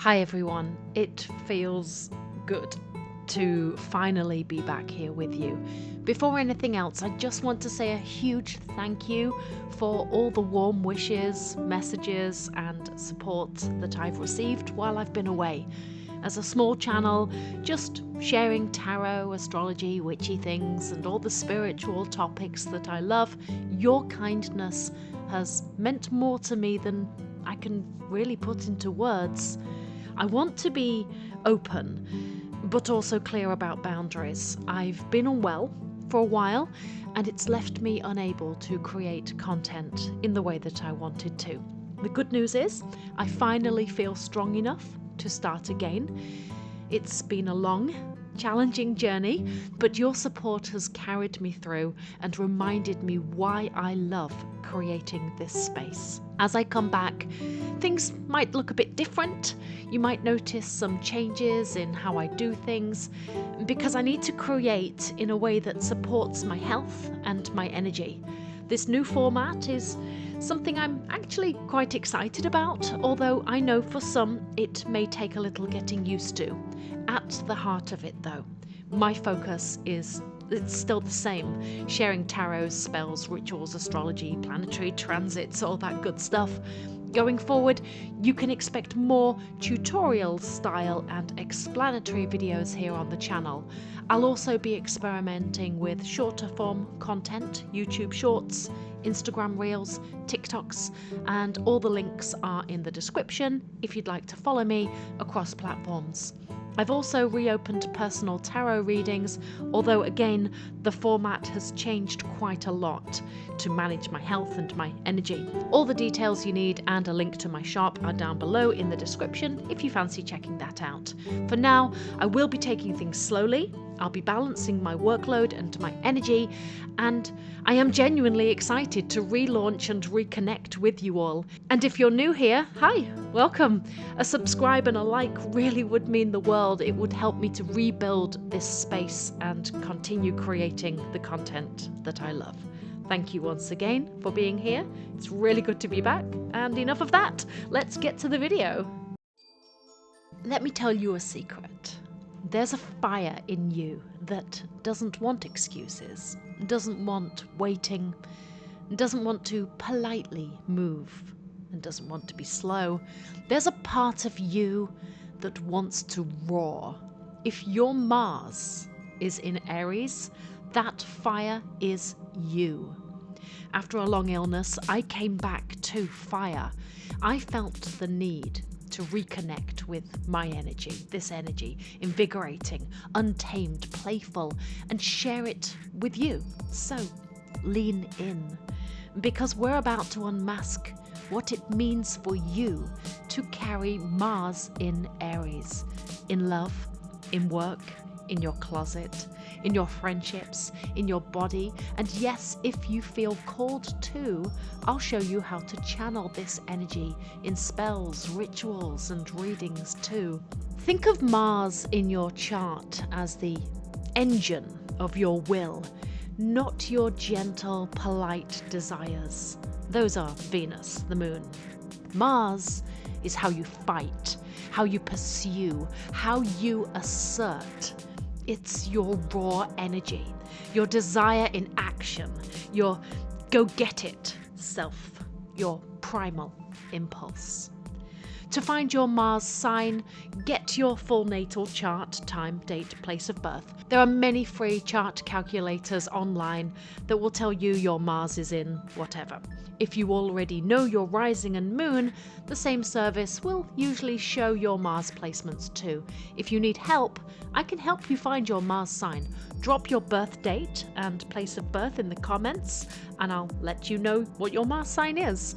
Hi everyone, it feels good to finally be back here with you. Before anything else, I just want to say a huge thank you for all the warm wishes, messages and support that I've received while I've been away. As a small channel, just sharing tarot, astrology, witchy things and all the spiritual topics that I love, your kindness has meant more to me than I can really put into words. I want to be open, but also clear about boundaries. I've been unwell for a while, and it's left me unable to create content in the way that I wanted to. The good news is, I finally feel strong enough to start again. It's been a long, challenging journey, but your support has carried me through and reminded me why I love creating this space. As I come back, things might look a bit different. You might notice some changes in how I do things, because I need to create in a way that supports my health and my energy. This new format is something I'm actually quite excited about, although I know for some it may take a little getting used to. At the heart of it though, my focus is it's still the same, sharing tarots, spells, rituals, astrology, planetary transits, all that good stuff. Going forward, you can expect more tutorial style and explanatory videos here on the channel. I'll also be experimenting with shorter form content, YouTube Shorts, Instagram Reels, TikToks, and all the links are in the description if you'd like to follow me across platforms. I've also reopened personal tarot readings, although again, the format has changed quite a lot to manage my health and my energy. All the details you need and a link to my shop are down below in the description if you fancy checking that out. For now, I will be taking things slowly. I'll be balancing my workload and my energy, and I am genuinely excited to relaunch and reconnect with you all. And if you're new here, hi, welcome. A subscribe and a like really would mean the world. It would help me to rebuild this space and continue creating the content that I love. Thank you once again for being here. It's really good to be back. And enough of that, let's get to the video. Let me tell you a secret. There's a fire in you that doesn't want excuses, doesn't want waiting, doesn't want to politely move, and doesn't want to be slow. There's a part of you that wants to roar. If your Mars is in Aries, that fire is you. After a long illness, I came back to fire. I felt the need to reconnect with my energy, this energy, invigorating, untamed, playful, and share it with you. So lean in, because we're about to unmask what it means for you to carry Mars in Aries, in love, in work, in your closet, in your friendships, in your body, and yes, if you feel called to, I'll show you how to channel this energy in spells, rituals, and readings too. Think of Mars in your chart as the engine of your will, not your gentle, polite desires. Those are Venus, the moon. Mars is how you fight, how you pursue, how you assert. It's your raw energy, your desire in action, your go-get-it self, your primal impulse. To find your Mars sign, get your full natal chart, time, date, place of birth. There are many free chart calculators online that will tell you your Mars is in whatever. If you already know your rising and moon, the same service will usually show your Mars placements too. If you need help, I can help you find your Mars sign. Drop your birth date and place of birth in the comments, and I'll let you know what your Mars sign is.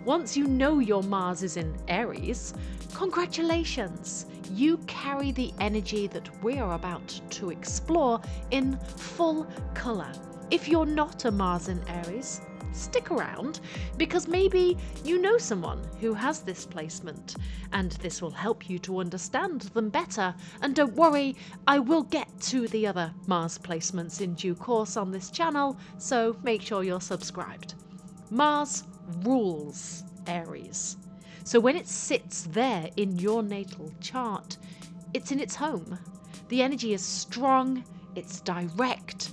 Once you know your Mars is in Aries, congratulations! You carry the energy that we're about to explore in full colour. If you're not a Mars in Aries, stick around, because maybe you know someone who has this placement, and this will help you to understand them better. And don't worry, I will get to the other Mars placements in due course on this channel, so make sure you're subscribed. Mars rules Aries. So when it sits there in your natal chart, it's in its home. The energy is strong, it's direct,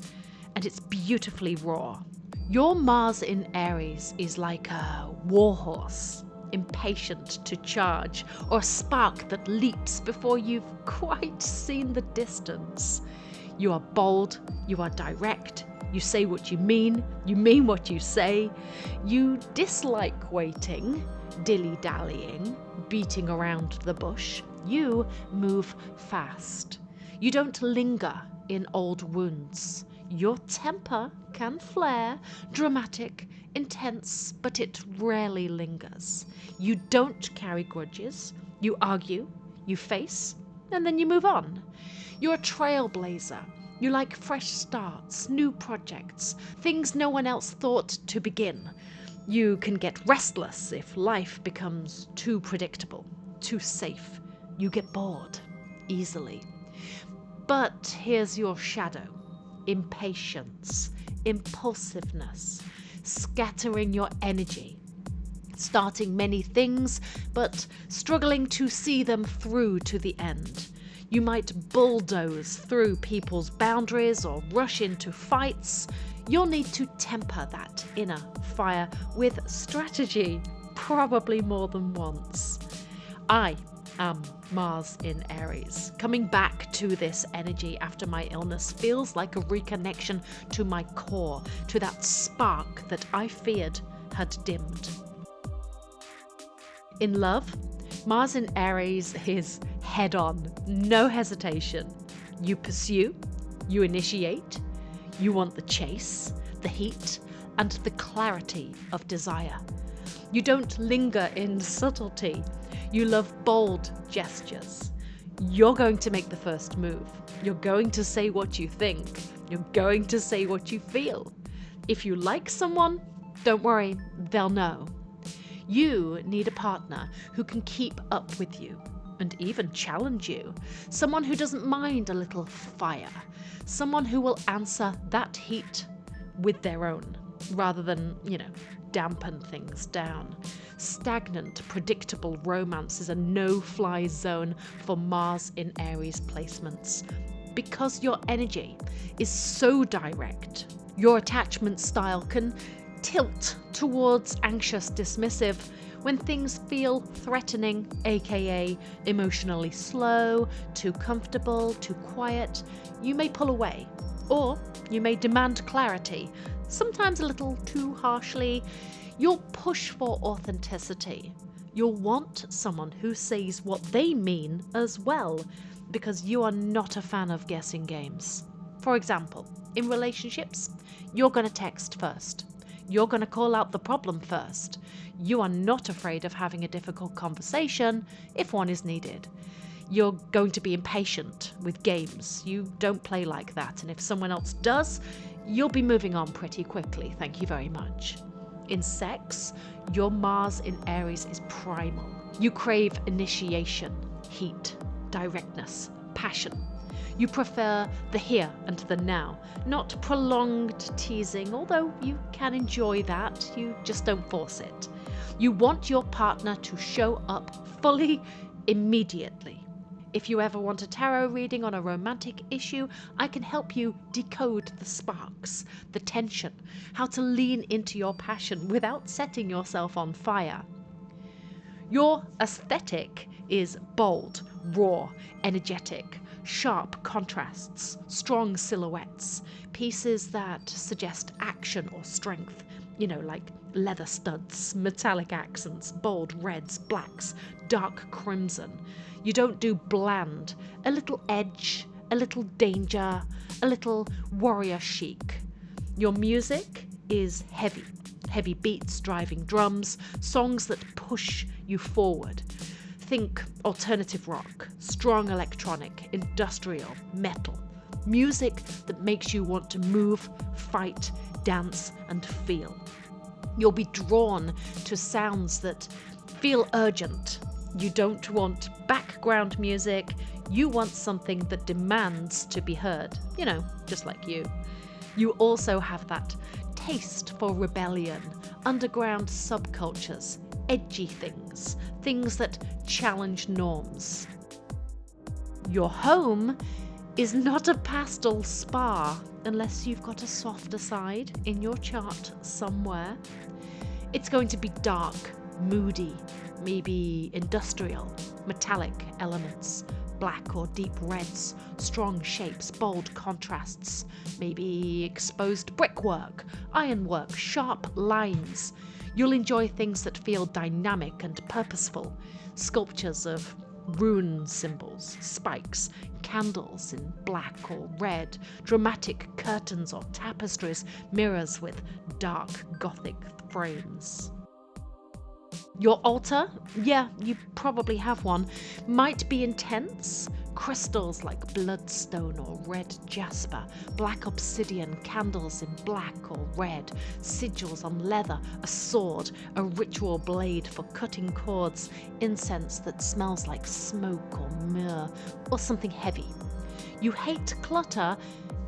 and it's beautifully raw. Your Mars in Aries is like a warhorse, impatient to charge, or a spark that leaps before you've quite seen the distance. You are bold, you are direct, you say what you mean what you say. You dislike waiting, dilly-dallying, beating around the bush. You move fast. You don't linger in old wounds. Your temper can flare, dramatic, intense, but it rarely lingers. You don't carry grudges. You argue, you face, and then you move on. You're a trailblazer. You like fresh starts, new projects, things no one else thought to begin. You can get restless if life becomes too predictable, too safe. You get bored easily. But here's your shadow. Impatience, impulsiveness, scattering your energy, starting many things, but struggling to see them through to the end. You might bulldoze through people's boundaries or rush into fights. You'll need to temper that inner fire with strategy, probably more than once. I am Mars in Aries. Coming back to this energy after my illness feels like a reconnection to my core, to that spark that I feared had dimmed. In love, Mars in Aries is head on, no hesitation. You pursue, you initiate, you want the chase, the heat, and the clarity of desire. You don't linger in subtlety. You love bold gestures. You're going to make the first move. You're going to say what you think. You're going to say what you feel. If you like someone, don't worry, they'll know. You need a partner who can keep up with you and even challenge you. Someone who doesn't mind a little fire. Someone who will answer that heat with their own, rather than, dampen things down. Stagnant, predictable romance is a no-fly zone for Mars in Aries placements. Because your energy is so direct, your attachment style can tilt towards anxious, dismissive when things feel threatening, aka emotionally slow, too comfortable, too quiet. You may pull away, or you may demand clarity, sometimes a little too harshly. You'll push for authenticity. You'll want someone who says what they mean as well, because you are not a fan of guessing games. For example, in relationships, you're going to text first. You're going to call out the problem first. You are not afraid of having a difficult conversation if one is needed. You're going to be impatient with games. You don't play like that, and if someone else does, you'll be moving on pretty quickly. Thank you very much. In sex, your Mars in Aries is primal. You crave initiation, heat, directness, passion. You prefer the here and the now, not prolonged teasing, although you can enjoy that, you just don't force it. You want your partner to show up fully, immediately. If you ever want a tarot reading on a romantic issue, I can help you decode the sparks, the tension, how to lean into your passion without setting yourself on fire. Your aesthetic is bold, raw, energetic, sharp contrasts, strong silhouettes, pieces that suggest action or strength, like leather studs, metallic accents, bold reds, blacks, dark crimson. You don't do bland, a little edge, a little danger, a little warrior chic. Your music is heavy, heavy beats, driving drums, songs that push you forward. Think alternative rock, strong electronic, industrial, metal. Music that makes you want to move, fight, dance, and feel. You'll be drawn to sounds that feel urgent. You don't want background music. You want something that demands to be heard. Just like you. You also have that taste for rebellion, underground subcultures, edgy things, things that challenge norms. Your home is not a pastel spa unless you've got a softer side in your chart somewhere. It's going to be dark, moody, maybe industrial, metallic elements, black or deep reds, strong shapes, bold contrasts, maybe exposed brickwork, ironwork, sharp lines. You'll enjoy things that feel dynamic and purposeful, sculptures of rune symbols, spikes, candles in black or red, dramatic curtains or tapestries, mirrors with dark Gothic frames. Your altar, yeah, you probably have one, might be intense. Crystals like bloodstone or red jasper, black obsidian, candles in black or red, sigils on leather, a sword, a ritual blade for cutting cords, incense that smells like smoke or myrrh, or something heavy. You hate clutter,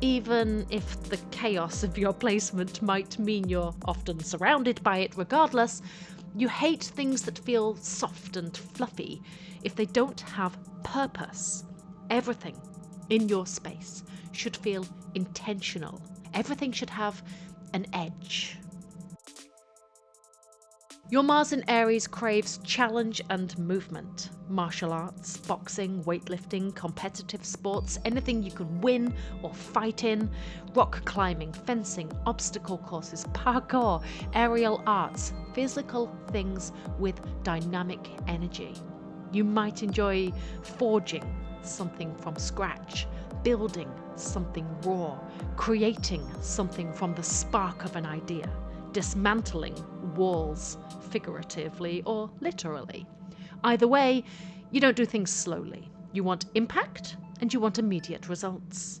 even if the chaos of your placement might mean you're often surrounded by it regardless. You hate things that feel soft and fluffy if they don't have purpose. Everything in your space should feel intentional. Everything should have an edge. Your Mars in Aries craves challenge and movement. Martial arts, boxing, weightlifting, competitive sports, anything you can win or fight in. Rock climbing, fencing, obstacle courses, parkour, aerial arts, physical things with dynamic energy. You might enjoy forging something from scratch, building something raw, creating something from the spark of an idea, dismantling walls, figuratively or literally. Either way, you don't do things slowly. You want impact and you want immediate results.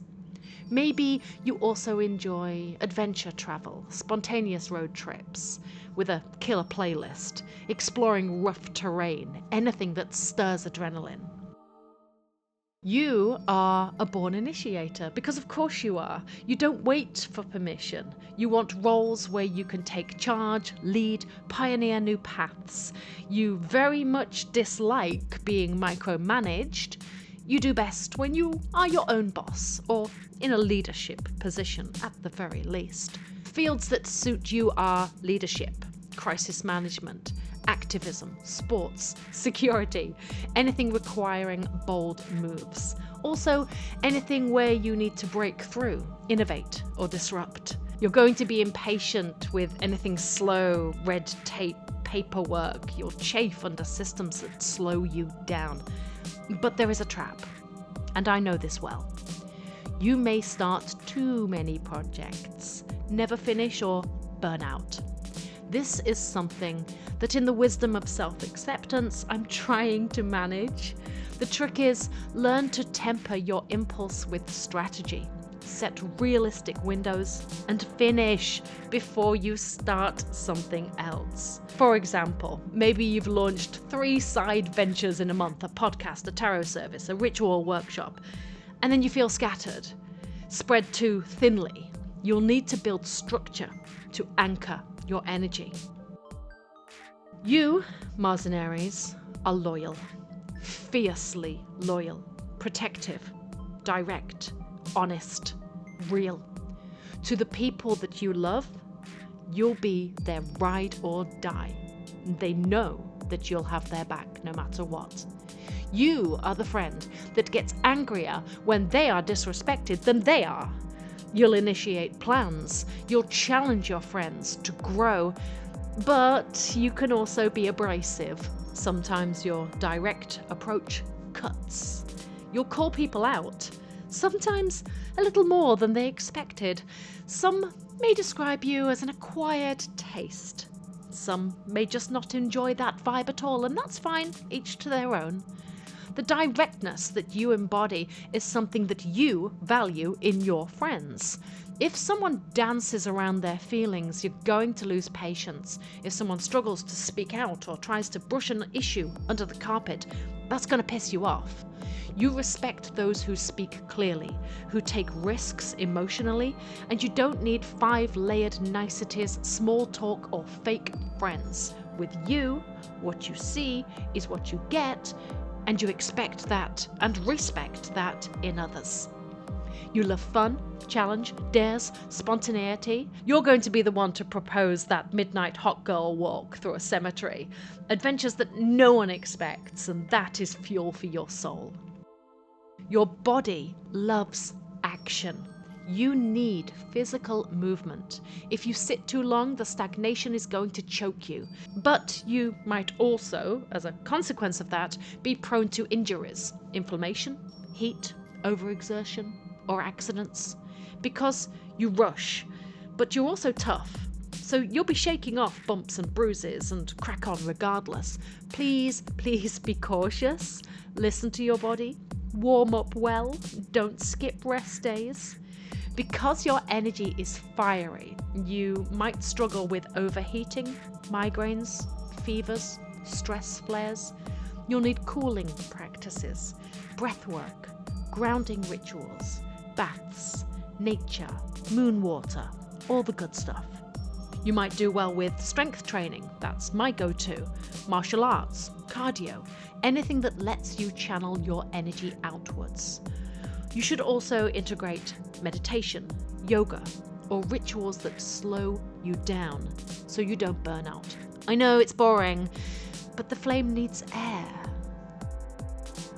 Maybe you also enjoy adventure travel, spontaneous road trips with a killer playlist, exploring rough terrain, anything that stirs adrenaline. You are a born initiator, because of course you are. You don't wait for permission. You want roles where you can take charge, lead, pioneer new paths. You very much dislike being micromanaged. You do best when you are your own boss, or in a leadership position at the very least. Fields that suit you are leadership, crisis management, activism, sports, security, anything requiring bold moves. Also, anything where you need to break through, innovate, or disrupt. You're going to be impatient with anything slow, red tape, paperwork. You'll chafe under systems that slow you down. But there is a trap, and I know this well. You may start too many projects, never finish, or burn out. This is something that in the wisdom of self-acceptance, I'm trying to manage. The trick is, learn to temper your impulse with strategy. Set realistic windows and finish before you start something else. For example, maybe you've launched 3 side ventures in a month, a podcast, a tarot service, a ritual workshop, and then you feel scattered, spread too thinly. You'll need to build structure to anchor your energy. You, Mars in Aries, are loyal, fiercely loyal, protective, direct, honest, real. To the people that you love, you'll be their ride or die. They know that you'll have their back no matter what. You are the friend that gets angrier when they are disrespected than they are. You'll initiate plans, you'll challenge your friends to grow, but you can also be abrasive. Sometimes your direct approach cuts. You'll call people out, sometimes a little more than they expected. Some may describe you as an acquired taste. Some may just not enjoy that vibe at all, and that's fine, each to their own. The directness that you embody is something that you value in your friends. If someone dances around their feelings, you're going to lose patience. If someone struggles to speak out or tries to brush an issue under the carpet, that's going to piss you off. You respect those who speak clearly, who take risks emotionally, and you don't need 5-layered niceties, small talk, or fake friends. with you, what you see is what you get, and you expect that and respect that in others. You love fun, challenge, dares, spontaneity. You're going to be the one to propose that midnight hot girl walk through a cemetery. Adventures that no one expects, and that is fuel for your soul. Your body loves action. You need physical movement. If you sit too long, the stagnation is going to choke you. But you might also, as a consequence of that, be prone to injuries, inflammation, heat, overexertion, or accidents, because you rush, but you're also tough. So you'll be shaking off bumps and bruises and crack on regardless. Please, please be cautious. Listen to your body. Warm up well. Don't skip rest days. Because your energy is fiery, you might struggle with overheating, migraines, fevers, stress flares. You'll need cooling practices, breath work, grounding rituals, baths, nature, moon water, all the good stuff. You might do well with strength training, that's my go-to, martial arts, cardio, anything that lets you channel your energy outwards. You should also integrate meditation, yoga, or rituals that slow you down so you don't burn out. I know it's boring, but the flame needs air.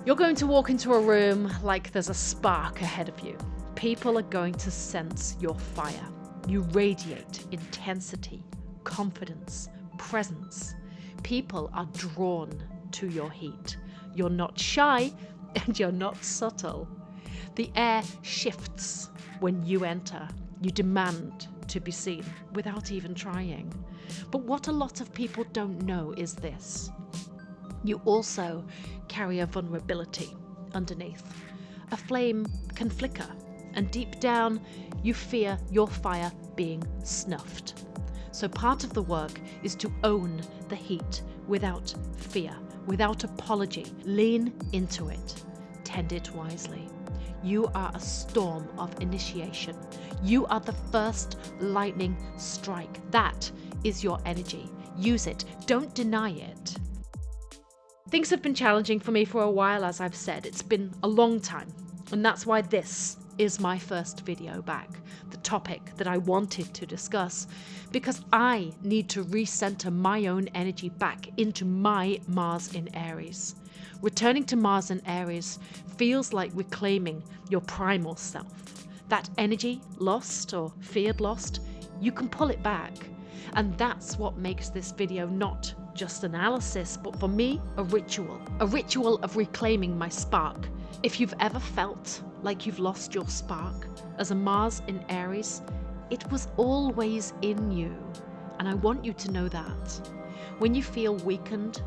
You're going to walk into a room like there's a spark ahead of you. People are going to sense your fire. You radiate intensity, confidence, presence. People are drawn to your heat. You're not shy and you're not subtle. The air shifts when you enter. You demand to be seen without even trying. But what a lot of people don't know is this. You also carry a vulnerability underneath. A flame can flicker, and deep down, you fear your fire being snuffed. So part of the work is to own the heat without fear, without apology. Lean into it. Tend it wisely. You are a storm of initiation. You are the first lightning strike. That is your energy. Use it. Don't deny it. Things have been challenging for me for a while, as I've said. It's been a long time, and that's why this is my first video back, the topic that I wanted to discuss, because I need to recenter my own energy back into my Mars in Aries. Returning to Mars in Aries feels like reclaiming your primal self. That energy lost or feared lost, you can pull it back. And that's what makes this video not just analysis, but for me, a ritual of reclaiming my spark. If you've ever felt like you've lost your spark as a Mars in Aries, it was always in you. And I want you to know that. When you feel weakened,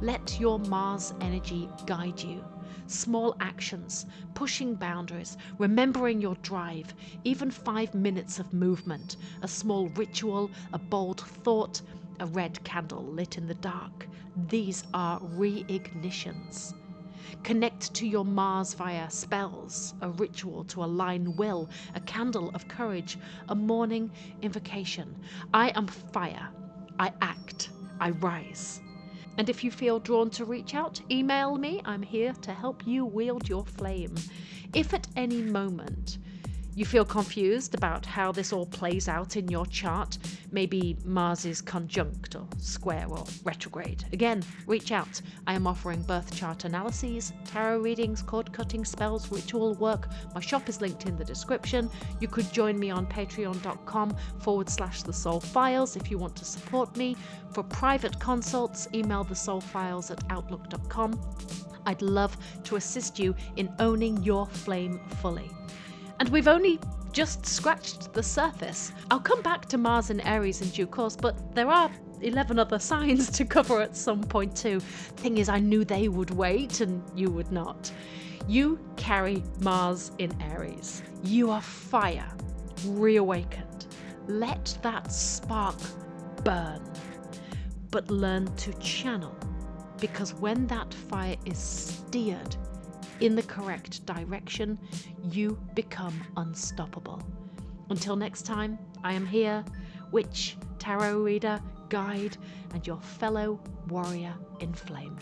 let your Mars energy guide you. Small actions, pushing boundaries, remembering your drive, even 5 minutes of movement, a small ritual, a bold thought, a red candle lit in the dark. These are reignitions. Connect to your Mars via spells, a ritual to align will, a candle of courage, a morning invocation. I am fire. I act. I rise. And if you feel drawn to reach out, email me. I'm here to help you wield your flame. If at any moment you feel confused about how this all plays out in your chart, maybe Mars is conjunct or square or retrograde, again, reach out. I am offering birth chart analyses, tarot readings, cord cutting, spells, ritual work. My shop is linked in the description. You could join me on patreon.com/The Soul Files if you want to support me. For private consults, email thesoulfiles@outlook.com. I'd love to assist you in owning your flame fully. And we've only just scratched the surface. I'll come back to Mars and Aries in due course, but there are 11 other signs to cover at some point too. Thing is, I knew they would wait and you would not. You carry Mars in Aries. You are fire, reawakened. Let that spark burn, but learn to channel, because when that fire is steered in the correct direction, you become unstoppable. Until next time, I am here, witch, tarot reader, guide, and your fellow warrior in flame.